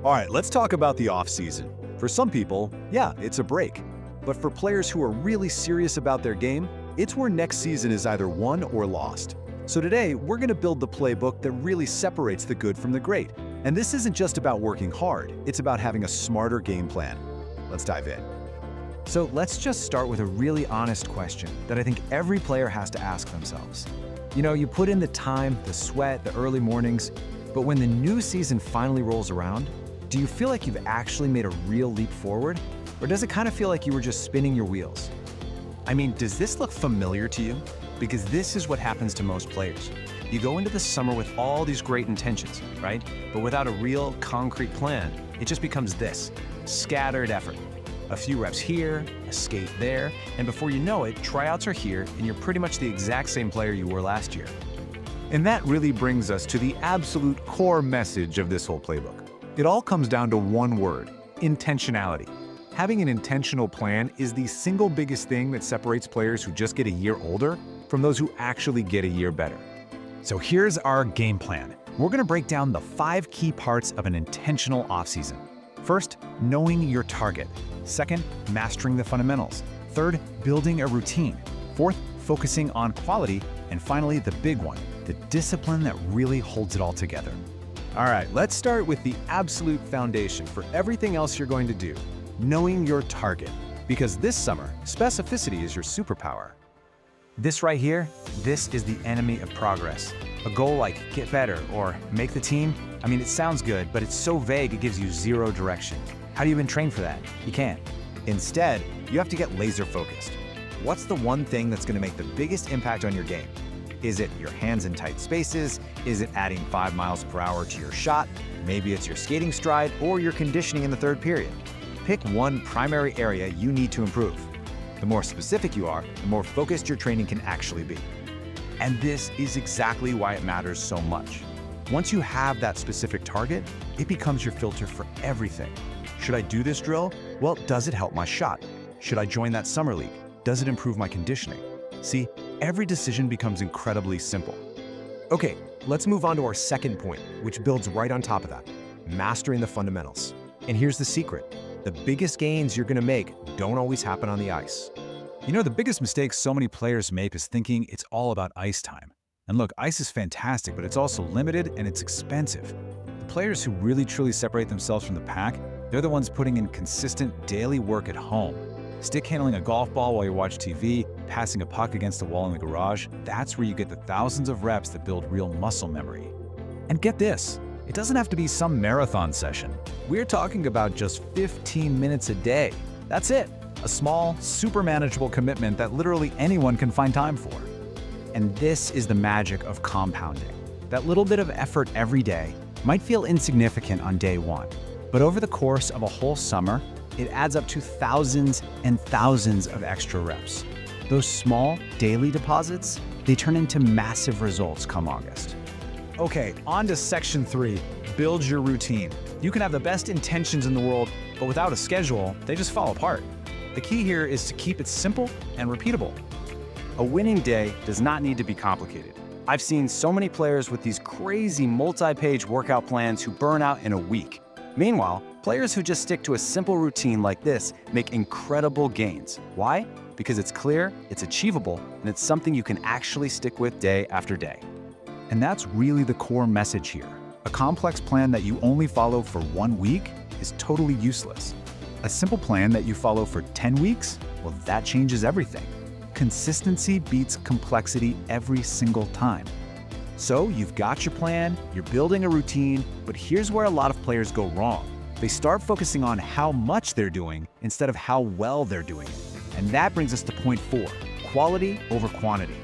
All right, let's talk about the off-season. For some people, yeah, it's a break. But for players who are really serious about their game, it's where next season is either won or lost. So today, we're going to build the playbook that really separates the good from the great. And this isn't just about working hard, it's about having a smarter game plan. Let's dive in. So let's just start with a really honest question that I think every player has to ask themselves. You put in the time, the sweat, the early mornings, but when the new season finally rolls around, do you feel like you've actually made a real leap forward? Or does it kind of feel like you were just spinning your wheels? I mean, does this look familiar to you? Because this is what happens to most players. You go into the summer with all these great intentions, right? But without a real, concrete plan, it just becomes this, scattered effort. A few reps here, a skate there, and before you know it, tryouts are here, and you're pretty much the exact same player you were last year. And that really brings us to the absolute core message of this whole playbook. It all comes down to one word: intentionality. Having an intentional plan is the single biggest thing that separates players who just get a year older from those who actually get a year better. So here's our game plan. We're going to break down the 5 key parts of an intentional offseason. First, knowing your target. Second, mastering the fundamentals. Third, building a routine. Fourth, focusing on quality. And finally, the big one, the discipline that really holds it all together. All right, let's start with the absolute foundation for everything else you're going to do: knowing your target. Because this summer, specificity is your superpower. This right here, this is the enemy of progress. A goal like get better or make the team, I mean, it sounds good, but it's so vague it gives you zero direction. How do you even train for that? You can't. Instead, you have to get laser focused. What's the one thing that's going to make the biggest impact on your game? Is it your hands in tight spaces? Is it adding 5 miles per hour to your shot? Maybe it's your skating stride or your conditioning in the third period. Pick one primary area you need to improve. The more specific you are, the more focused your training can actually be. And this is exactly why it matters so much. Once you have that specific target, it becomes your filter for everything. Should I do this drill? Well, does it help my shot? Should I join that summer league? Does it improve my conditioning? See, every decision becomes incredibly simple. Okay, let's move on to our second point, which builds right on top of that: mastering the fundamentals. And here's the secret: the biggest gains you're going to make don't always happen on the ice. The biggest mistake so many players make is thinking it's all about ice time. And look, ice is fantastic, but it's also limited and it's expensive. The players who really truly separate themselves from the pack, they're the ones putting in consistent daily work at home. Stick handling a golf ball while you watch TV, passing a puck against a wall in the garage, that's where you get the thousands of reps that build real muscle memory. And get this, it doesn't have to be some marathon session. We're talking about just 15 minutes a day. That's it. A small, super manageable commitment that literally anyone can find time for. And this is the magic of compounding. That little bit of effort every day might feel insignificant on day one, but over the course of a whole summer, it adds up to thousands and thousands of extra reps. Those small daily deposits, they turn into massive results come August. Okay, on to section 3, build your routine. You can have the best intentions in the world, but without a schedule, they just fall apart. The key here is to keep it simple and repeatable. A winning day does not need to be complicated. I've seen so many players with these crazy multi-page workout plans who burn out in a week. Meanwhile, players who just stick to a simple routine like this make incredible gains. Why? Because it's clear, it's achievable, and it's something you can actually stick with day after day. And that's really the core message here. A complex plan that you only follow for 1 week is totally useless. A simple plan that you follow for 10 weeks, well, that changes everything. Consistency beats complexity every single time. So you've got your plan, you're building a routine, but here's where a lot of players go wrong. They start focusing on how much they're doing instead of how well they're doing it. And that brings us to point 4, quality over quantity.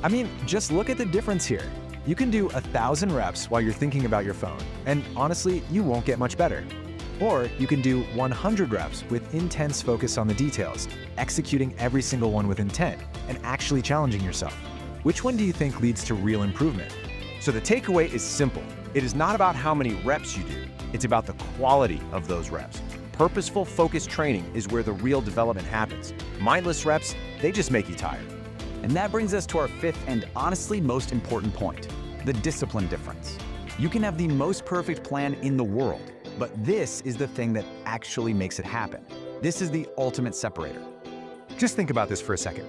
I mean, just look at the difference here. You can do 1,000 reps while you're thinking about your phone, and honestly, you won't get much better. Or you can do 100 reps with intense focus on the details, executing every single one with intent, and actually challenging yourself. Which one do you think leads to real improvement? So the takeaway is simple. It is not about how many reps you do. It's about the quality of those reps. Purposeful, focused training is where the real development happens. Mindless reps, they just make you tired. And that brings us to our 5th and honestly most important point, the discipline difference. You can have the most perfect plan in the world, But this is the thing that actually makes it happen. This is the ultimate separator. Just think about this for a second.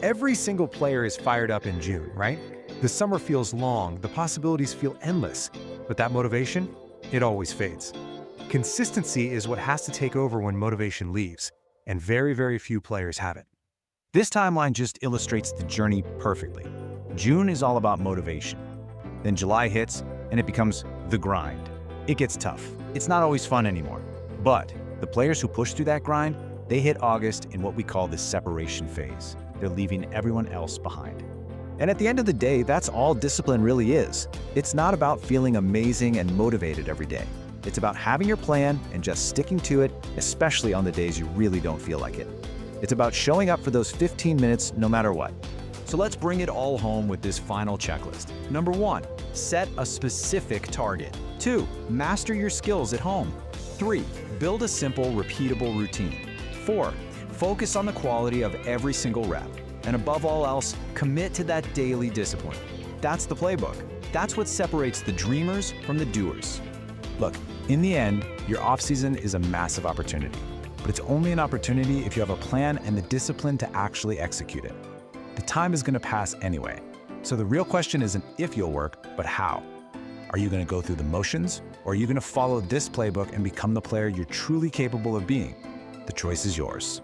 Every single player is fired up in June, right? The summer feels long, the possibilities feel endless, but that motivation, it always fades. Consistency is what has to take over when motivation leaves, and very, very few players have it. This timeline just illustrates the journey perfectly. June is all about motivation. Then July hits, and it becomes the grind. It gets tough. It's not always fun anymore. But the players who push through that grind, they hit August in what we call the separation phase. They're leaving everyone else behind. And at the end of the day, that's all discipline really is. It's not about feeling amazing and motivated every day. It's about having your plan and just sticking to it, especially on the days you really don't feel like it. It's about showing up for those 15 minutes no matter what. So let's bring it all home with this final checklist. Number 1, set a specific target. 2, master your skills at home. 3, build a simple, repeatable routine. 4, focus on the quality of every single rep. And above all else, commit to that daily discipline. That's the playbook. That's what separates the dreamers from the doers. Look, in the end, your off-season is a massive opportunity. But it's only an opportunity if you have a plan and the discipline to actually execute it. The time is going to pass anyway. So the real question isn't if you'll work, but how. Are you going to go through the motions, or are you going to follow this playbook and become the player you're truly capable of being? The choice is yours.